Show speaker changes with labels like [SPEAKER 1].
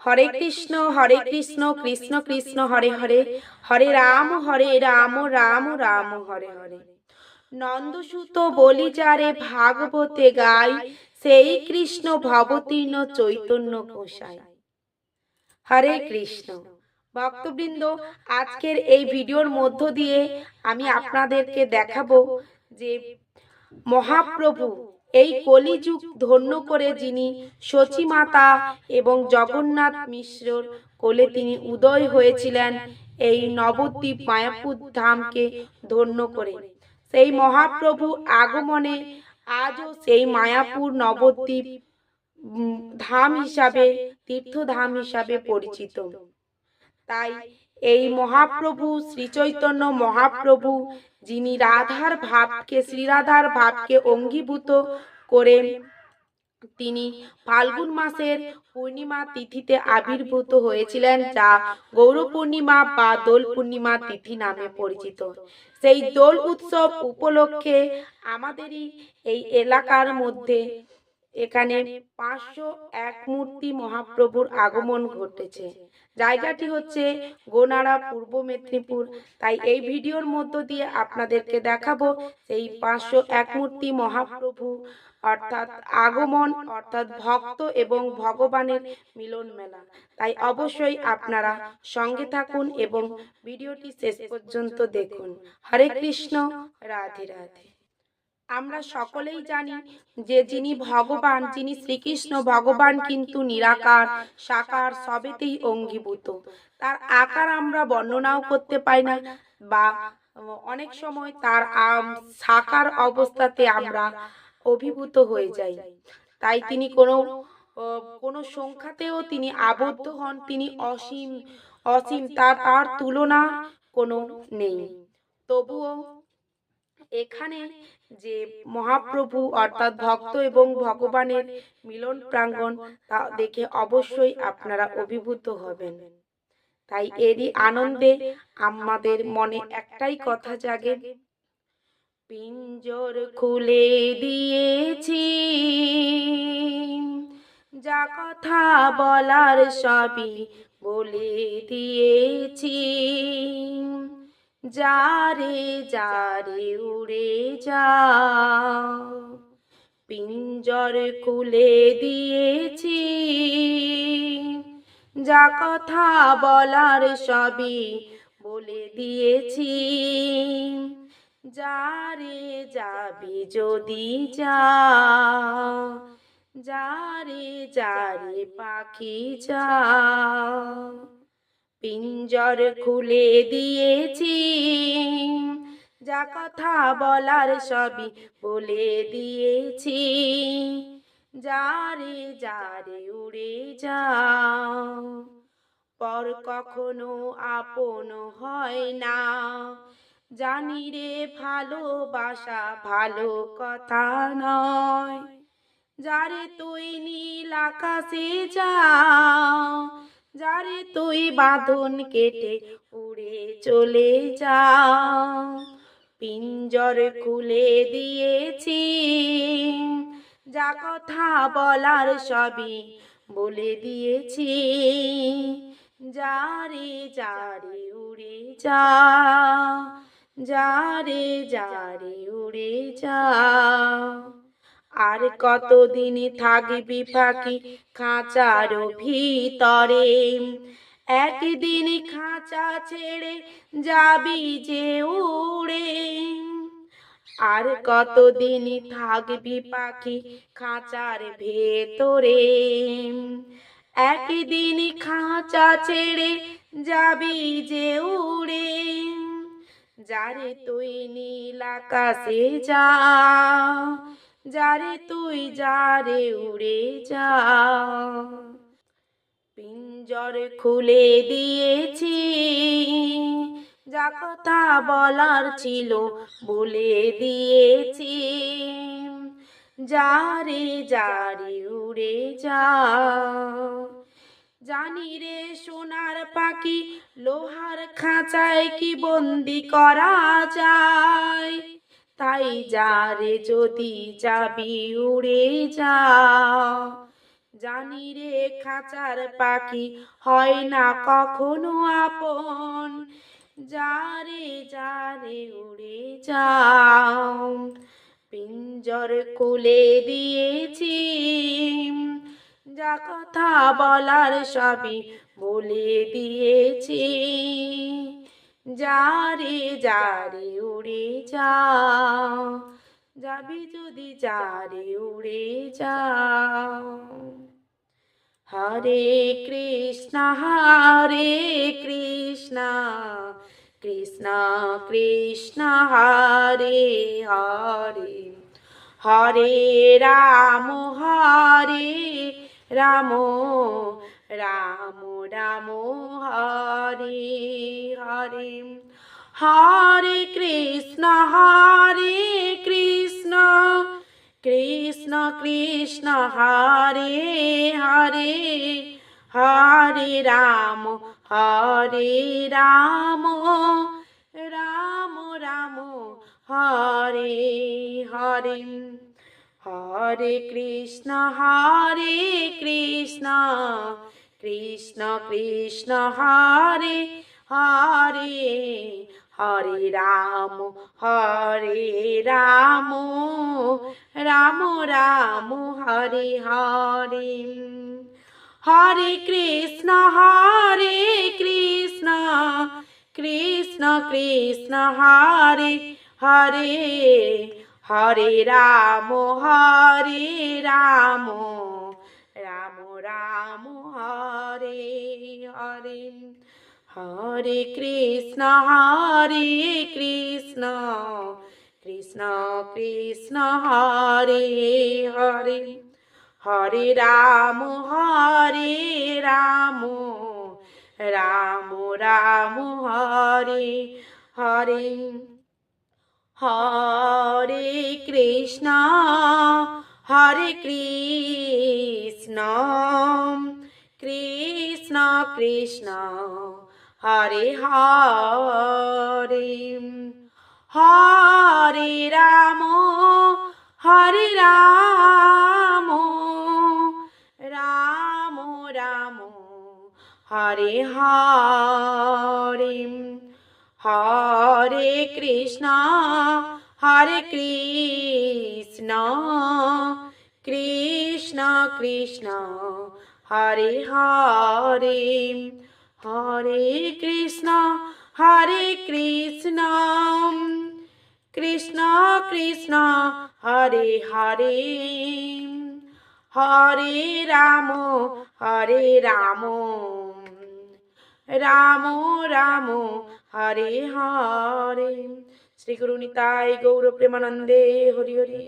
[SPEAKER 1] হরে কৃষ্ণ কৃষ্ণ কৃষ্ণ হরে হরে, হরে রাম রাম রাম হরে হরে। নন্দসুত বলি যারে ভাগবতে গাই, সেই কৃষ্ণ ভবতীর্ণ চৈতন্য গোসাই। হরে কৃষ্ণ ভক্তবৃন্দ, আজকের এই ভিডিওর মধ্য দিয়ে আমি আপনাদেরকে দেখাবো যে মহাপ্রভু এই কলিযুগ ধন্য করে যিনি সচী মাতা এবং জগন্নাথ মিশ্রর কোলে তিনি উদয় হয়েছিলেন, এই নবদ্বীপ মায়াপুর ধামকে ধন্য করে, সেই মহাপ্রভু আগমনে আজও সেই মায়াপুর নবদ্বীপ ধাম হিসাবে, তীর্থধাম হিসাবে পরিচিত। তাই এই মহাপ্রভু শ্রীচৈতন্য মহাপ্রভু যিনি রাধার ভাবকে, শ্রীরাধার ভাবকে অঙ্গীভূত করে তিনি ফাল্গুন মাসের পূর্ণিমা তিথিতে আবির্ভূত হয়েছিলেন, যা গৌর পূর্ণিমা বা দোল পূর্ণিমা তিথি নামে পরিচিত। সেই দোল উৎসব উপলক্ষে আমাদেরই এই এলাকার মধ্যে এখানে 501 মূর্তি মহাপ্রভুর আগমন ঘটেছে। জায়গাটি হচ্ছে গোনাড়া, পূর্ব মেদিনীপুর। তাই এই ভিডিওর মধ্য দিয়ে আপনাদেরকে দেখাবো সেই 501 মূর্তি মহাপ্রভু অর্থাৎ আগমন, অর্থাৎ ভক্ত এবং ভগবানের মিলন মেলা। তাই অবশ্যই আপনারা সঙ্গে থাকুন এবং ভিডিওটি শেষ পর্যন্ত দেখুন। হরে কৃষ্ণ, রাধে রাধে। আমরা সকলেই জানি যে যিনি ভগবান, যিনি শ্রীকৃষ্ণ ভগবান কিন্তু নিরাকার, সাকার সবেতেই অঙ্গীভূত। তার আকার আমরা বর্ণনাও করতে পারি না, বা অনেক সময় তার সাকার অবস্থাতে আমরা অভিভূত হয়ে যাই। তাই তিনি কোনো সংখ্যাতেও তিনি আবদ্ধ হন, তিনি অসীম অসীম, তার তুলনা কোনো নেই। তবুও এখানে যে মহাপ্রভু অর্থাৎ ভক্ত এবং ভগবানের মিলন প্রাঙ্গণ, তা দেখে অবশ্যই আপনারা অভিভূত হবেন। তাই এরই আনন্দে আমাদের মনে একটাই কথা জাগে, পিঞ্জর খুলে দিয়েছি, যা কথা বলার সবই বলে দিয়েছি, যারে যারে উড়ে যা। পিঞ্জর খুলে দিয়েছি, যা কথা বলার সবই বলে দিয়েছি, যারে যাবি যদি যা, যারে যারে পাখি যা। পিঞ্জর খুলে দিয়েছি, যা কথা বলার সবই বলে দিয়েছি, যারে যারে উড়ে যা। পর কখনো আপন হয় না, জানি রে ভালোবাসা ভালো কথা নয়, যারে তুই নীল আকাশে যা, যারে তুই বাঁধন কেটে উড়ে চলে যা। পিঞ্জর খুলে দিয়েছি, যা কথা বলার সবই বলে দিয়েছি, যারে যারে উড়ে যা, যারে যারে উড়ে যা। আর কতদিন থাকবি পাখি খাঁচার ভিতরে, একদিন খাঁচা ছেড়ে যাবি যে উড়ে। আর কতদিন থাকবি পাখি খাঁচার ভেতরে, একদিন খাঁচা ছেড়ে যাবি যে উড়ে, যারে তুই নীল আকাশে যা, যারে তুই যারে উড়ে যা। পিঞ্জর খুলে দিয়েছি, যা কথা বলার ছিল বলে দিয়েছি, যারে যারে উড়ে যা। জানি রে সোনার পাখি লোহার খাঁচায় কি বন্দি করা যায়, তাই যারে যদি যাবি উড়ে যা, জানি রে খাঁচার পাখি হয় না কখনো আপন, যারে যারে উড়ে যাও পিঞ্জর খুলে দিয়েছি, যা কথা বলার সবই বলে দিয়েছি, যারে যারে উড়ে যাও, যাবি যদি যারে উড়ে যাও। হরে কৃষ্ণ কৃষ্ণ কৃষ্ণ কৃষ্ণ হরে হরে, হরে রাম রাম রাম রাম হরে হরে, হরে কৃষ্ণ কৃষ্ণ কৃষ্ণ কৃষ্ণ হরে হরে, হরে রাম রাম রাম হরে হরে, হরে কৃষ্ণ কৃষ্ণ কৃষ্ণ কৃষ্ণ হরে হরে, হরে রাম রাম রাম রাম হরে হরে, হরে কৃষ্ণ কৃষ্ণ কৃষ্ণ কৃষ্ণ হরে হরে, হরে রাম রাম রাম রাম হরে হরে, হরে কৃষ্ণ কৃষ্ণ কৃষ্ণ কৃষ্ণ হরে হরে, হরে রাম রাম রাম রাম হরে হরে, হরে কৃষ্ণ কৃষ্ণ কৃষ্ণ কৃষ্ণ হরে হরে, হরে রাম রাম রাম রাম হরে হরে, হরে কৃষ্ণ কৃষ্ণ কৃষ্ণ কৃষ্ণ হরে হরে, হরে কৃষ্ণ কৃষ্ণ কৃষ্ণ কৃষ্ণ হরে হরে, হরে রাম রাম রাম রাম হরে হরে। শ্রী গুরু নিতাই গৌর প্রেমানন্দে হরি হরি।